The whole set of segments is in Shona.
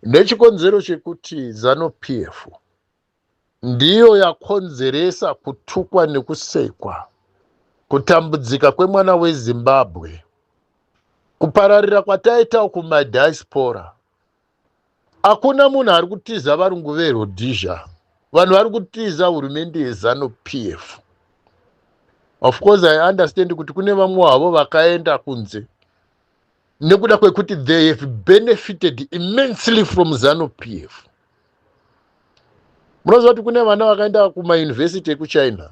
Nechikonzero chekuti ZANU-PF ndiyo yakonzeresa kutukwa nekusekwa, kutambudzika kwemwana weZimbabwe, kupararira kwataita kumadiaspora. Hakuna munhu ari kutiza varungu veRhodesia, vanhu vari kutiza hurumende yeZANU-PF. Of course I understand kuti kune vamwe havo vakaenda kunze nekuda kwekuti they have benefited immensely from ZANU-PF. Munoziva kuti kune vana vakaenda kumayunivhesiti ekuchina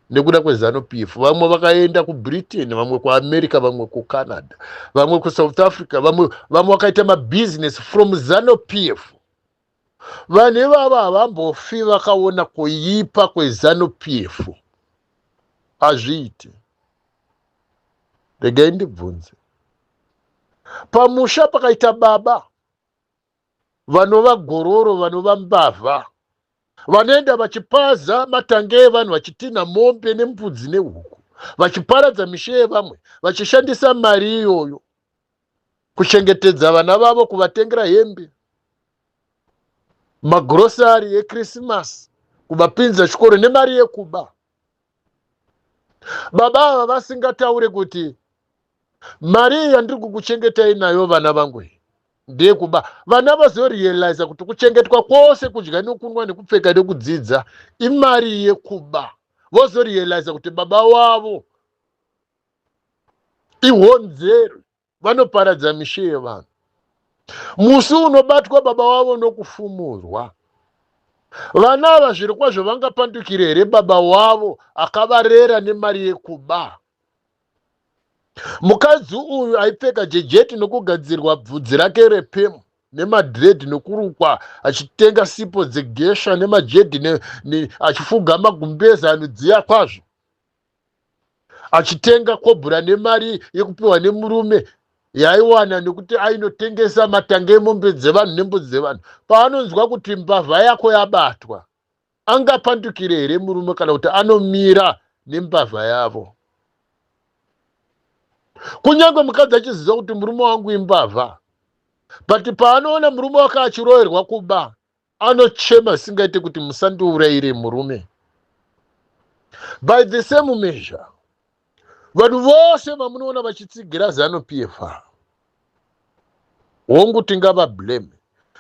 nekuda kweZANU-PF, vamwe vakaenda kuBritain, vamwe kuAmerica, vamwe kuCanada, vamwe kuSouth Africa, vamwe vakaita mabusiness from ZANU-PF. Vanhu ivavo havambofi vakaona kuipa kweZANU-PF. Hazviiti. Regai ndibvunze. Pamusha pakaita baba, vanova gororo, vanova mbavha, vanoenda vachipaza matange evanhu, vachitinha mombe nembudzi nehuku, vachiparadza mishe yevamwe, vachishandisa mari iyoyo kuchengetedza vana vavo, kuvatengera hembe, magrosari eKrisimasi, kuvapinza chikoro nemari yekuba. Baba ava vasingataure kuti mari yandiri kukuchengetai nayo vana vangu ndeyekuba, vana vazorealiza kuti kuchengetwa kwose, kudya nekunwa nekupfeka nekudzidza imari yekuba. Vozorealiza kuti baba wavo ihonzero, vanoparadza mishe yevanhu. Musi unobatwa baba wavo nokufumurwa, vana ava zviri kwazvo vangapandukire here baba wavo akavarera nemari yekuba? Mukadzi uyu aipfeka jejeti nokugadzirwa bvudzi rake repemu nemadhiredhi nokurukwa, achitenga sipo dzegesha nemajedhi achifuga magumbeza anodziya kwazvo, achitenga kobhura nemari yekupiwa nemurume yaiwana nekuti ainotengesa matange emombe dzevanhu nembudzi dzevanhu. Paanonzwa kuti mbavha yako yabatwa, angapandukire here murume kana kuti anomira nembavha yavo? Kunyange mukadzi achiziva kuti murume wangu imbavha, but paanoona murume wake achiroverwa kuba, anochema singaite kuti musandiurayire murume. By the same measure, vanhu vose vamunoona vachitsigira ZANU-PF hongu tingavablame.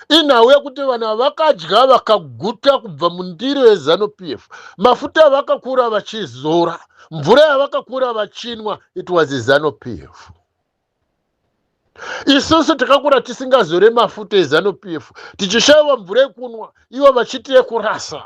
Inhau yekuti vanhu vakadya vakaguta kubva mundiro yeZANU-PF, mafuta vakakura vachizora, mvura yavakakura vachinwa, it was ZANU-PF. Isusu takakura tisingazore mafuta eZANU-PF, tichishaiwa mvura yekunwa, ivo vachiti yekurasa,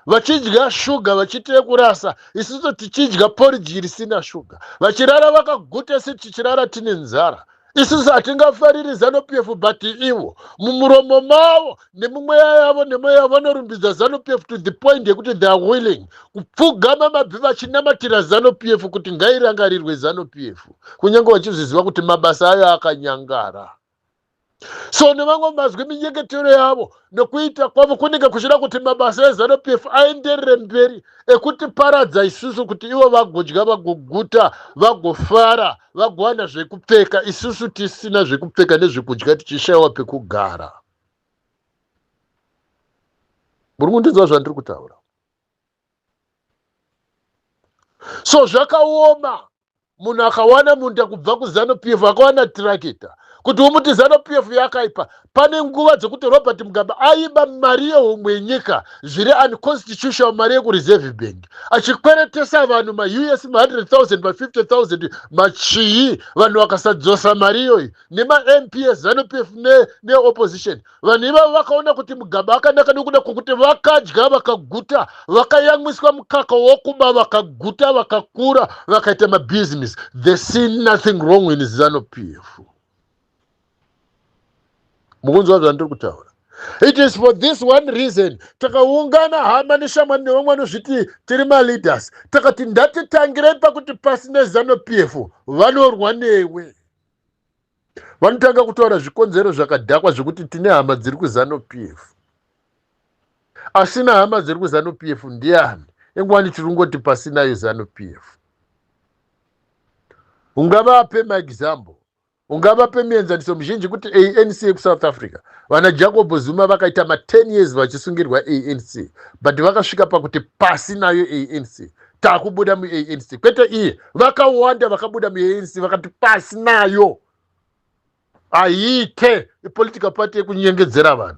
vachidya shuga vachiti yekurasa, isusu tichidya porridge risina shuga, vachirara vakaguta, isi tichirara tine nzara. Isusu hatingafariri ZANU-PF, but ivo mumuromo mavo nemumweya yavo nemweya yavo vanorumbidza ZANU-PF to the point yekuti they are willing kupfugama mabvi vachinamatira ZANU-PF kuti ngairangarirwe ZANU-PF, kunyange vachizviziva kuti mabasa ayo akanyangara. So nevamwe mazwi minyengetero yavo nokuita kwavo kunenge kuchida kuti mabasa eZANU-PF aenderere mberi, ekuti paradza isusu kuti ivo vagodya, vagoguta, vagofara, vagowana zvekupfeka, isusu tisina zvekupfeka nezvekudya, tichishayiwa pekugara. Muri kundinzwa zvandiri kutaura? So zvakaoma munhu akawana munda kubva kuZANU-PF, akawana tirakita kuti umuti ZANU-PF yakaipa. Pane nguva dzekuti Robert Mugabe aiba mari yehomwe yenyika, zviri unconstitutional, mari yekureserve bank, achikweretesa vanhu ma-US ma100,000 ma50,000 machii, vanhu vakasadzosa mari iyoyi, nema-MP ZANU-PF neopposition. Vanhu ivavo vakaona kuti Mugabe akanaka nekuda kwokuti vakadya vakaguta, vakayamwiswa mukaka wokuba, vakaguta, vakakura, vakaita mabusiness. They see nothing wrong in ZANU-PF. Mukunzwa zvandiri kutaura? It is for this one reason takaungana hama neshamwari nevamwe vanozviti tiri maleaders, takati ndatitangirei pakuti pasina ZANU-PF vanorwa newe. Vanotanga kutaura zvikonzero zvakadhakwa zvekuti tine hama dziri kuZANU-PF. Asina hama dziri kuZANU-PF ndiani? Engwani tirungoti pasinayo ZANU-PF. Ungavape maexample. ungavape muenzaniso muzhinji kuti ANC kuSouth Africa vana Jacob Zuma vakaita 10 years vachisungirwa ANC, but vakasvika pakuti pasi nayo ANC, takubuda muANC. Kwete iye vakawanda vakabuda muANC vakati pasi nayo aite ipolitical party yekunyengedzera vanhu.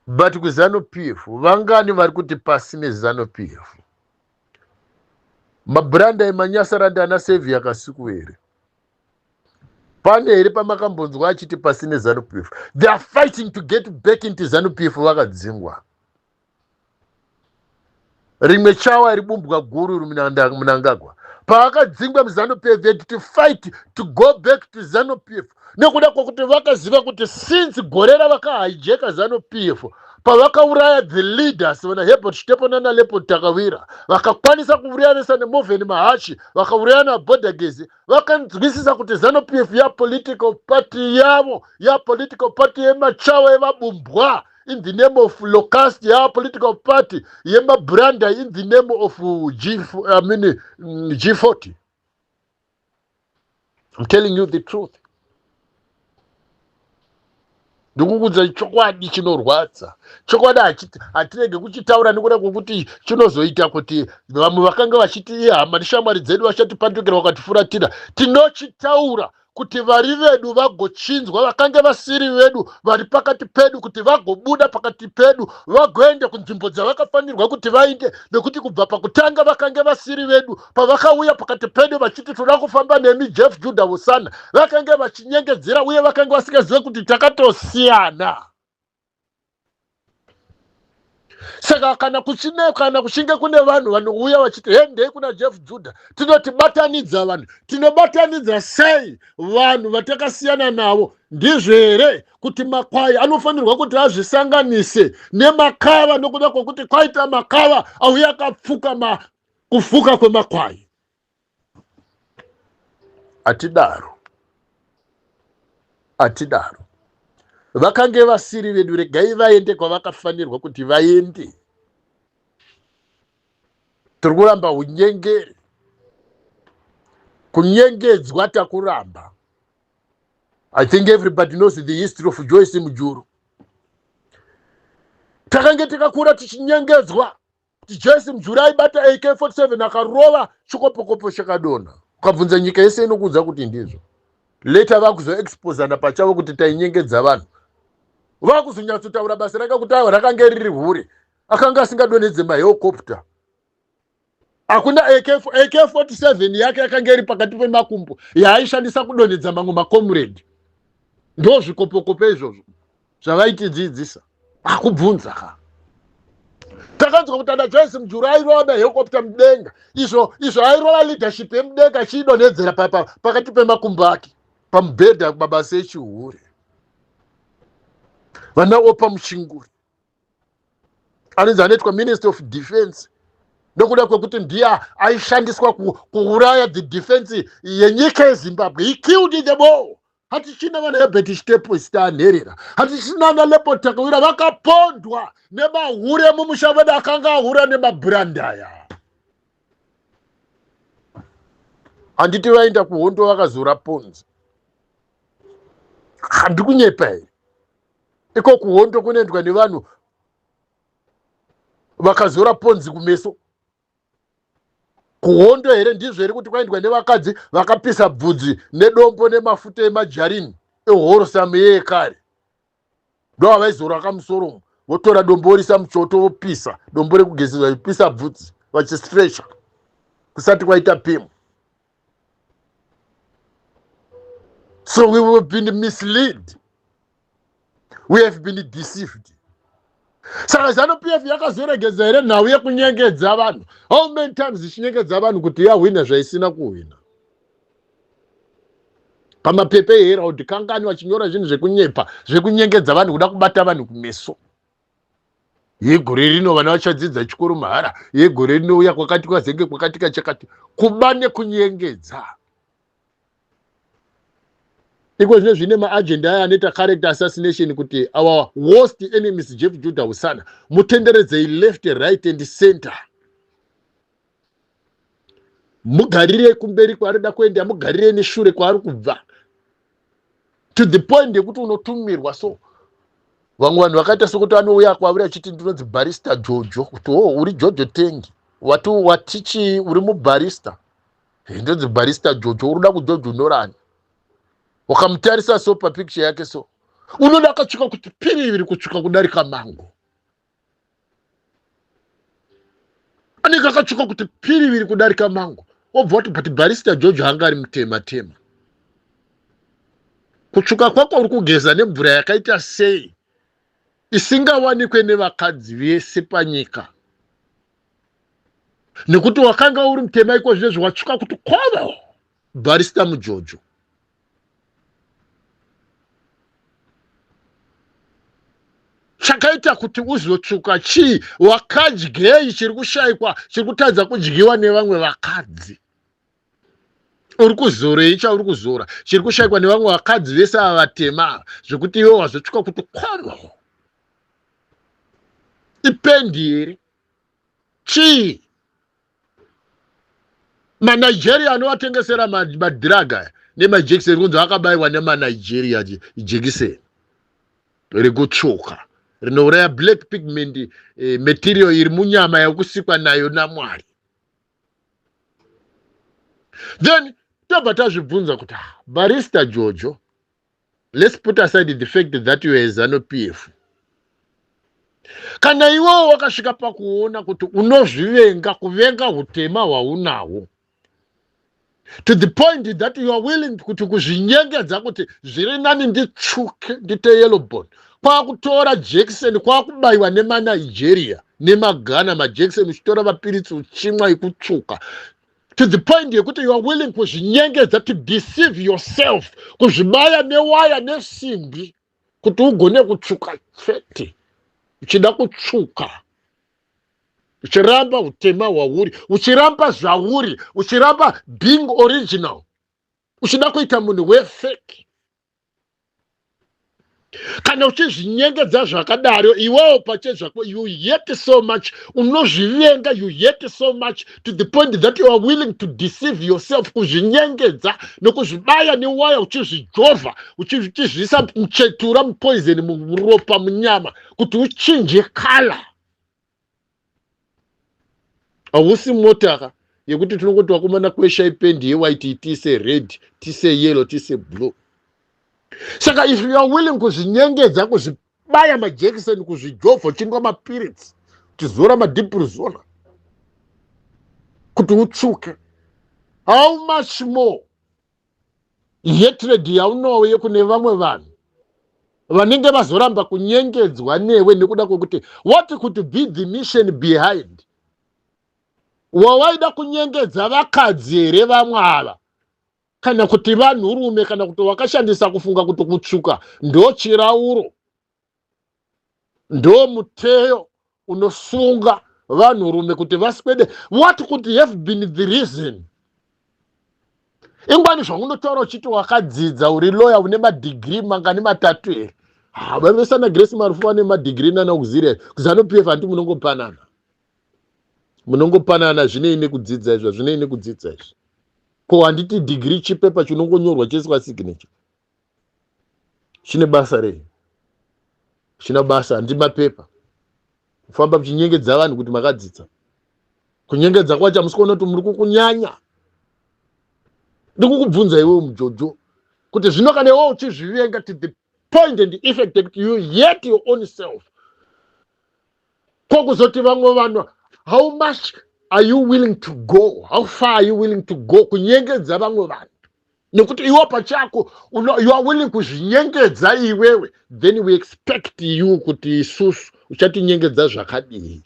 But kuZanu PF vangani vari kuti pasi neZanu PF? Mabranda emanyasaranda ana Sevia Kasuku here. Pane here pamakambonzwa achiti pasi neZanu PF. They are fighting to get back into ZANU PF vakadzingwa. Rimwe chawa ribumbwa guru Mnangagwa. Paakadzingwa muZANU PF, they had to fight to go back to ZANU PF. Nekuda kwokuti vakaziva kuti since gorera vakahijeka ZANU PF, pavakauraya the leaders vana Herbert Shitepo nana Leopold Takawira, vakakwanisa kuurayanisa neMoven Mahachi, vakauraya naBodagezi, vakanzwisisa kuti ZANU PF ya political party yavo, ya political party yemachawa evabumbwa in the name of Locust, ya political party yemabranda in the name of G40. I'm telling you the truth. Ndikukudza chokwadi chinorwadza. Chokwadi hatirege kuchitaura nekuda kwokuti chinozoita kuti vamwe vakanga vachiti hama neshamwari dzedu vachatipandukira vakatifuratira. Tinochitaura kuti vari vedu vagochinzwa, vakange vasiri vedu vari pakati pedu, kuti vagobuda pakati pedu vagoende kunzvimbo dzavakafanirwa kuti vainde, nekuti kubva pakutanga vakange vasiri vedu. Pavakauya pakati pedu vachiti toda kufamba nemi Jeff Judah Usana, vakange vachinyengedzera uye vakange vasingazive kuti takatosiyana. Saka kana kuchinge kune vanhu vanouya vachiti hendei kuna Jeff Judah, tinotibatanidza vanhu. Tinobatanidza sei vanhu vatakasiyana navo? Ndizvo here kuti makwai anofanirwa kuti azvisanganise nemakava, nokuda kwokuti kwaita makava auya akapfuka kufuka kwemakwai? Atidaro. Vakange vasiri vedu, regai vaende kwavakafanirwa kuti vaende. Tiri kuramba unyengeri, kunyengedzwa takuramba. I think everybody knows the history of Joyce Mujuru. Takange tikakura tichinyengedzwa kuti Joyce Mujuru aibata AK47 akarova chikopokopo chakadona. Ukabvunza nyika yese inokudza kuti ndizvo. Later vakuzoexposana pachavo kuti tainyengedza vanhu. Vakuzonyatsotaura basa rakakutaura rakange riri hure, akanga asingadonedze mahelicopter. Hakuna AK47 yake yakanga iri pakati pemakumbo yaaishandisa kudonedza mamwe makomrade. Ndo zvikopokopo izvozvo zvavaitidzidzisa. Akubvunza ka. Takanzwa kuti ana Joyce Mujuru airova mahelicopter mudenga. Izvo airova leadership yemudenga achidonedzera pakati pemakumbo ake pamubhedha mabasa echihure. Vana Opa Muchinguri anonzi anoitwa Minister of Defense, nokuda kwekuti ndiye aishandiswa kuuraya the defense yenyika yeZimbabwe. He killed them all. Hatichina vana Herbert Shitepo istanherera, hatichina vana Leopold Takawira vakapondwa nemahure mumushaveda akanga ahura nemabrandaya. Handiti vaenda kuhondo vakazora ponzi. Handikunyepa here. Iko kuhondo kunoendwa nevanhu vakazora ponzi kumeso. Kuhondo here ndizvo here kuti kwaendwa nevakadzi vakapisa bvudzi nedombo nemafuta emajarini ehorosamu yekare. Ndo avaizora kamusoro, votora dombo vorisa muchoto vopisa, dombo rekugezesa vipisa bvudzi vachistresha kusati kwaita pemu. So we have been misled. We have been deceived. Saka ZANU PF yakazoregedza here nhau yekunyengedza vanhu. How many times ichinyengedza vanhu kuti yahwina zvaisina kuhwina? Pamapepa eHerald Kangani vachinyora zvinhu zvekunyepa, zvekunyengedza vanhu, kuda kubata vanhu kumeso. Yegore rino vana vachadzidza chikoro mahara, yegore rino uya kwakati kwazenge kwakatika chakati, kuba nekunyengedza. Iko zvine maagenda aya anoita character assassination kuti our worst enemies Jeff Judah Usana mutenderedze left, right and center. mugarire kumberi kwaarida kuenda, mugarire neshure kwaari kubva, to the point yekuti unotumirwa. So vamwe vanhu vakaita sekuti anouya kwauri achiti ndinonzi barista Jojo, kuti uri Jojo Tengi, watichi uri mubarista, ndonzi barista Jojo, uruda kujojo norani. Ukamutarisa so papicture yake so unoda akatsvuka kuti piriviri kutsvuka kudarika mango, anenge akatsvuka kuti piriviri kudarika mango. Obva wati but barista Jojo hanga ari mutema tema. Kutsvuka kwako uri kugeza nemvura yakaita sei isingawanikwe nevakadzi vese panyika, nekuti wakanga uri mutema iko zvinezvi watsvuka kuti kwava barista muJojo. Chakaita kuti uzotsvuka chii? Wakadyei chiri kushayikwa, chiri kutadza kudyiwa nevamwe vakadzi? Uri kuzorei chauri kuzora chiri kushayikwa nevamwe vakadzi vese ava vatema, zvekuti iwe wazotsvuka kuti kwava ipendi here? Chii? MaNigeria anovatengesera madhiraga nemajekiseni kunzi akabayiwa nemanigeria jekiseni rekutsvuka rinouraya black pigment material iri munyama yekusikwa nayo naMwari. Then tobva tazvibvunza kuti barista Jojo, let's put aside the fact that you are ZANU-PF. Kana iwewo wakasvika pakuona kuti unozvivenga, kuvenga hutema hwaunahwo, to the point that you are willing kuti kuzvinyengedza kuti zviri nani nditsvuke ndite yellow bone, kwakutora jekiseni kwakubayiwa nemanigeria nemagana majekiseni, uchitora mapiritsi uchimwa ikutsvuka, to the point yekuti you are willing kuzvinyengedza, to deceive yourself, kuzvibaya newaya nesimbi kuti ugone kutsvuka fete, uchida kutsvuka, uchiramba hutema hwauri, uchiramba zvauri, uchiramba being original, uchida kuita munhu wefake. Kana uchizvinyengedza zvakadaro, iwewo pachezvako you hate so much, unozvivenga, you hate so much to the point that you are willing to deceive yourself, kuzvinyengedza nokuzvibaya newaya, uchizvijovha, uchizviisa muchetura mupoison muropa munyama kuti uchinje kala. Hausi motaka yekuti tinongoti wakomana kwesha ipendi yewaiti tise red, tise yellow, tise blue. Saka if you are willing kuzvinyengedza, kuzvibaya majekiseni, kuzvijovha, uchinwa mapiritsi, uchizora madhipurizona kuti utsvuke, how much more hatred yaunouye kune vamwe vanhu vanenge vazoramba kunyengedzwa newe nekuda kwekuti what could be the mission behind? Wawaida kunyengedza vakadzi here vamwe ava, kana kuti vanhurume, kana kuti wakashandisa kufunga kuti kutsvuka ndo chirauro, ndo muteyo unosunga vanhurume kuti vaswede? What could have been the reason? Ingwani zvaunotaura uchiti wakadzidza, uri lawyer, une madegree mangani matatu here. Vavesana Grace Marufu ane madegree nanakuziria ZANU-PF, handi munongopanana, munongopanana zvinei nekudzidza izvo, zvinei nekudzidza izvo. Ko handiti degree chipepa chinongonyorwa cheiswa signature chine basa rei? China basa, handi mapepa. Kufamba muchinyengedza vanhu kuti makadzidza. Kunyengedza kwacho hamusikuona kuti muri kukunyanya. Ndikukubvunza iwewe muJojo kuti zvino kana iwewe uchizvivenga to the point and effect that you hate your own self, kwakuzoti vamwe vanhu, how much are you willing to go? How far are you willing to go kunyengedza vamwe vanhu? Nekuti iwe pachako you are willing kuzvinyengedza iwewe, then we expect you kuti isusu uchatinyengedza zvakadii?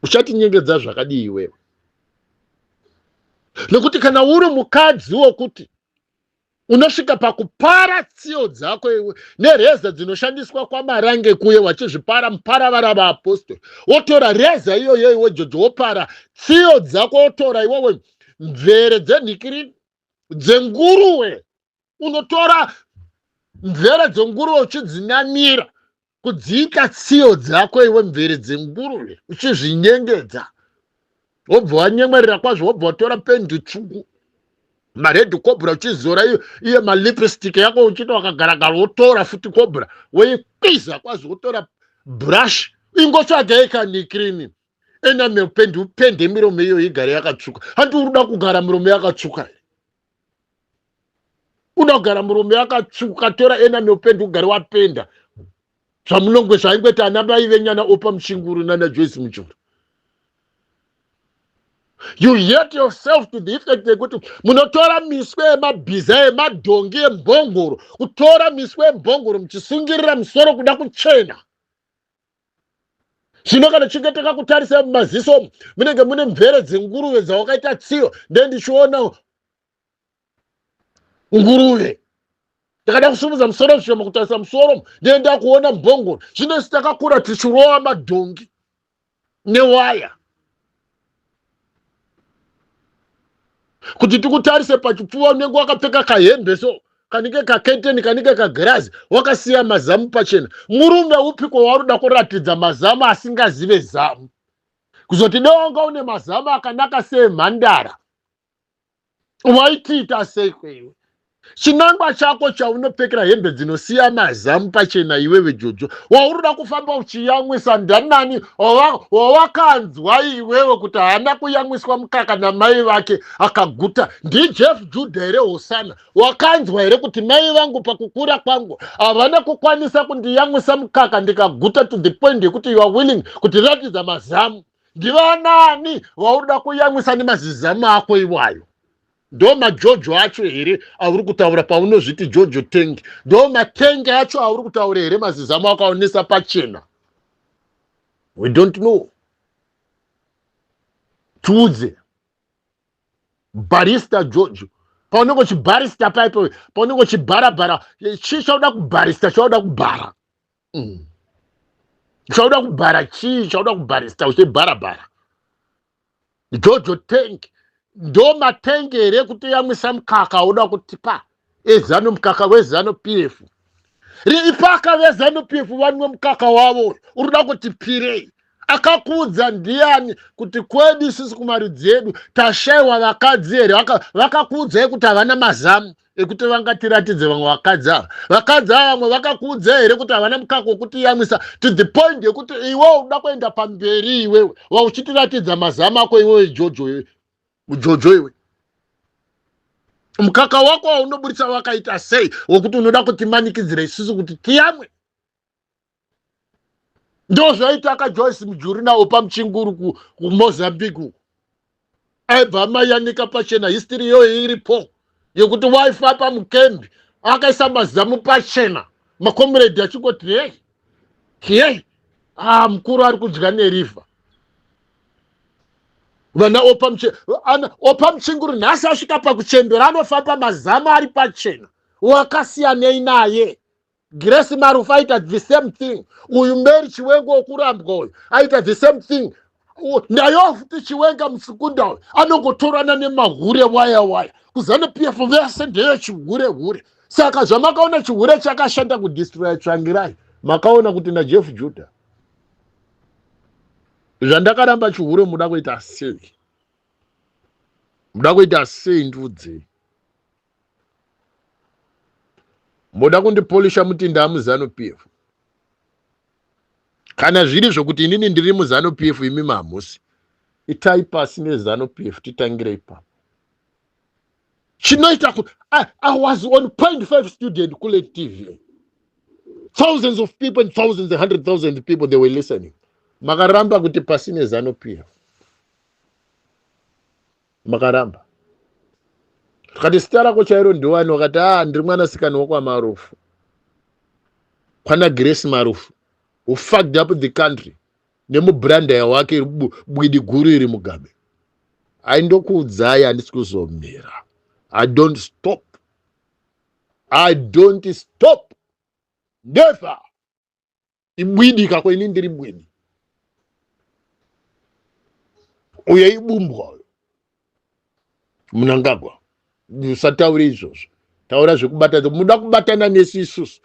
Uchatinyengedza zvakadii iwewe? Nekuti kana uri mukadzi wokuti unosvika pakupara tsiyo dzako iwe nereza dzinoshandiswa kwamarange kuye, wachizvipara muparavara vaapostoli, wotora reza iyoyo iwe Jojo, wopara tsiyo dzako, wotora iwewe mvere dzenhikiri dzenguruwe, unotora mvere dzenguruwe uchidzinamira kudziita tsiyo dzako iwe mvere dzenguruwe, uchizvinyengedza, wobva wanyemwerera kwazvo, wobva watora pendi tsvuku maredhi cobra uchizora iye malipstick yako uchita wakagaragara, wotora futi cobra woikwiza kwazvo, wotora brush ingotsvaga ikanikrini enamel pendi upende miromo iyo igare yakatsvuka. Handi uruda kugara miromo yakatsvuka here? Uda kugara miromo yakatsvuka, tora enamel pendi ugare wapenda zvamunongwe zvaingoti ana mai venyana Opa Mchinguru nana Joyce Muchuru. You hate yourself to the effect yekuti munotora miswe yemabhiza emadhongi embongoro, kutora miswe embongoro muchisungirira musoro kuda kuchena. Zvino kana chingeteka kutarisa mumaziso munenge mune mvere dzenguruve dzawakaita tsiyo, ndichiona nguruve ndakada kusumudza musoro zvishoma kutarisa musoro ndienda kuona mbongoro. Zvino isi takakura tichirova madhongi newaya kuti tikutarise pachipfuva, unenge wakapfeka kahembe so kanike kaketeni kanike kagirazi wakasiya mazamu pachena. Murume upiko waruda kuratidza mazamu asingazive zamu, kuzoti dewanga une mazamu akanaka seemhandara waitiita sei kwewe? Chinangwa chako chaunopfekera hembe dzinosiya mazamu pachena iwewe Jojo, wauruda kufamba uchiyamwisa ndanani wawakanzwa iwewe kuti haana kuyamwiswa mukaka namai vake akaguta? NdiJeff Judah here Hosana, wakanzwa here kuti mai vangu pakukura kwangu havana kukwanisa kundiyamwisa mukaka ndikaguta to the point yekuti you are willing kutiratidza mazamu? Ndivanani wauruda kuyamwisa nemazizamu ako iwayo? Ndo majojo acho here auri kutaura paunozviti Jojo Tengi? Ndo matenge acho auri kutaura here mazizamu akaonesa pachena? We don't know. Tiudze barista Jojo, paunenge uchibarista paipo, paunenge uchibharabhara, chii chauda kubarista? Chauda kubhara chauda kubhara chii? Chauda kubarista uchibharabhara? Jojo Tengi ndo matenge here kuti yamwisa mukaka uda kutipa ezano, mukaka wezano PF ipaka vezano PF vanwe mukaka wavo uruda kuti pirei? Akakuudza ndiani kuti kwedu isisi kumari dzedu tashaiwa vakadzi here? Vakakuudzai kuti havana mazamu ekuti vangatiratidze vamwe vakadzi ava? Vakadzi ava vamwe vakakuudza here kuti havana mukaka wekuti yamwisa to the point yekuti iwewe uda kuenda pamberi iwewe wauchitiratidza mazamu ako iwewe Jojo iwe? Mukaka wako waunoburitsa wakaita sei wekuti unoda kuti manikidzire isusu kuti tiyamwe? Ndo zvaitaka Joyce Mujuru naOpa Mchinguru kuMozambique. Aibva mayanika pachena, history yoyo iripo yekuti waifa pamukembi akaisa mazamu pachena, makomrade achingoti hey mukuru ari kudya neriva. Vana Opa Mchinguru nhasi asvika pakuchembera anofamba mazamu ari pachena. Wakasiyanei naye? Grace Marufu aita the same thing. Uyu Mary Chiwenga wokurambwa uyu aita the same thing. Nayo futi Chiwenga Msukunda uyu anongotorana nemahure waya kuzana PF vese ndeyo chihure. Saka zvamakaona chihure chakashanda kudestroya Tsvangirai, makaona kuti naJeff Judah zvandakaramba chihure muda kuita sei? Muda kuita sei ndudzi? Muda kundipolisha mutinda muzano PF? Kana zviri zvokuti inini ndiri muzano PF imi mamusi, itai pasi nezano PF titangire ipapo. Chinoita kuti I was on 0.5 student kule TV. Thousands of people and thousands and 100,000 people, they were listening. Makaramba kuti pasi nezano PF. Makaramba. Kati stara kuchairo ndiwani wakati ndiri mwanasikana wakwaMarufu. Kwana Grace Marufu who fucked up the country nemubranda yawake bwidi guru iri Mugabe. Aindokuudzai handisi kuzomira. I don't stop. Never. Ibwidi kako ini ndiri bwidi. Uye ibumbwa. Munangagwa. Usataure izvozvo. Taura zvekubatana. Muda kubatana nesu isusu.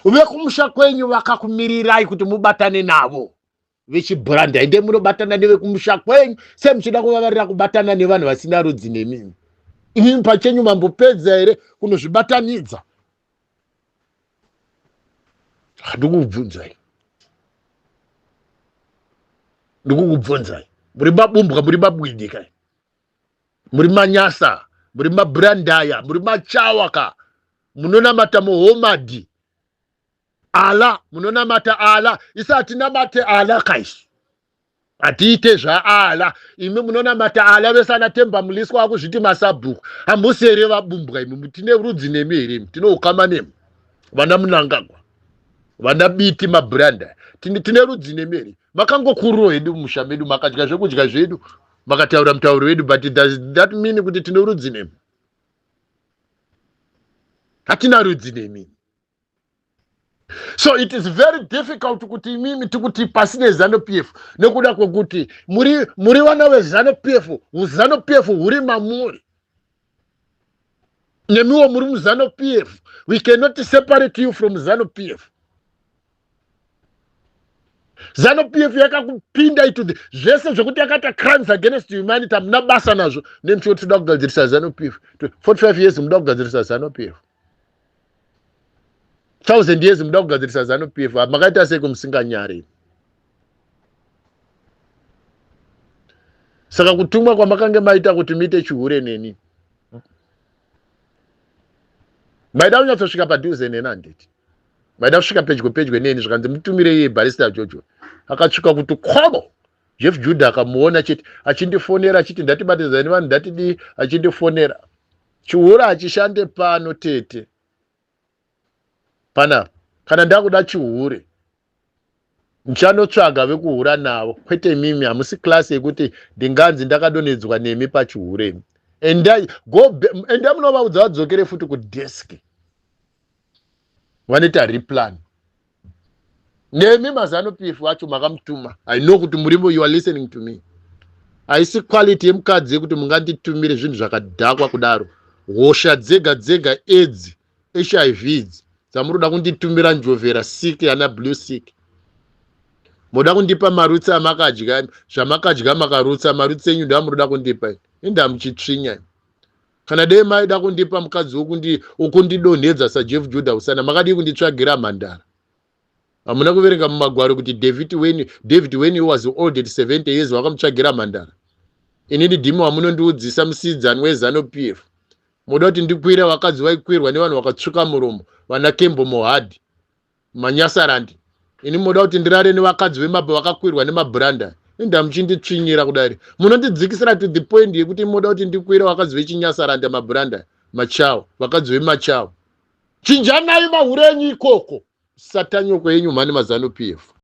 Vekumusha kwenyu vakakumirirai kuti mubatane navo. vechibhuranda ende munobatana nevekumusha kwenyu semuchida kuvavarira kubatana nevanhu vasina rudzi nemimi. Imimi pachenyu mambopedza here kunozvibatanidza? Ndikukubvunzai, muri mabumbwa, muri mabwidika, muri manyasa, muri mabrandaya, muri machawaka, munonamata muhomadi ala, munonamata ala. Isa hatinamate ala kaisi, hatiite zvaala. Imi munonamata ala vesana temba muliswa wakuzviti masabhuku. Hambusere vabumbwa imi, tine rudzi nemi here, tine ukama nemi, vana munangagwa, vana biti mabranda, tine rudzi nemi here. Makangokuriro hedu musha medu, makadya zvekudya zvedu, makataura mutauro wedu, but does that mean kuti tine rudzi nemi? Hatina rudzi nemi. So it is very difficult kuti imimi tikuti pasine ZANU-PF nekuda kwekuti muri vana veZANU-PF, ZANU-PF huri mamuri, nemiwo muri muZANU-PF. We cannot separate you from ZANU-PF. ZANU-PF yakakupinda itu zvese zvekuti yakata crimes against humanity hamuna basa nazvo. Nemuchoti toda kugadzirisa ZANU-PF 45 years muda kugadzirisa ZANU-PF, 1000 years muda kugadzirisa ZANU-PF. Makaita seko musinganyari. Saka kutumwa kwamakange maita kuti muite chihure neni, maida kunyatsosvika padhuze neni handiti, maida kusvika pedyo neni zvikanzi mutumire iye Barrister Jojo. Akatsvika kuti khobo Jeff Judah akamuona chiti achindifonera achiti ndatibatidza nevanhu ndatidi, achindifonera. Chihure hachishande pano tete pana, kana ndakuda chihure ndichanotsvaga vekuhura navo, kwete mimi. Hamusi klasi yekuti ndinganzi ndakadonedzwa nemi pachihure. Endai munovaudza vadzokere futi kudeski, vanita replan. Nemi maZANU-PF wacho makamutuma, I know kuti murimo, you are listening to me. Haisi quality yemukadzi yekuti munganditumire zvinhu zvakadhakwa kudaro, hosha dzega AIDS, HIVs dzamuroda kunditumira njovera sick yana blue sick. Moda kundipa marutsi amakadya, zvamakadya makarutsa, marutsi enyu ndamuroda kundipa. Inda muchitsvinya. Kana dei maida kundipa mukadzi wokundidonhedza saJeff Judah usana, makadi kunditsvagira mhandara. Hamuna kuverenga mumagwaro kuti David when he was old at 70 years wakamutsvagira mhandara? Inini dhimi wamunondiudzisa musidzani weZANU-PF. Moda kuti ndikwire vakadzi vaikwirwa nevanhu vakatsvuka muromo, vana Kembo Mohadi, Manyasarandi. Ini moda kuti ndirare nevakadzi vemabha vakakwirwa nemabranda. Inda muchinditsvinyira kudari. Munondidzikisira to the point yekuti moda kuti ndikwire vakadzi vechinyasarandi, mabranda, machawo, vakadzi vemachawo. Chinjanai mahure enyu ikoko. Satanyoko yenyu mhani maZANU-PF.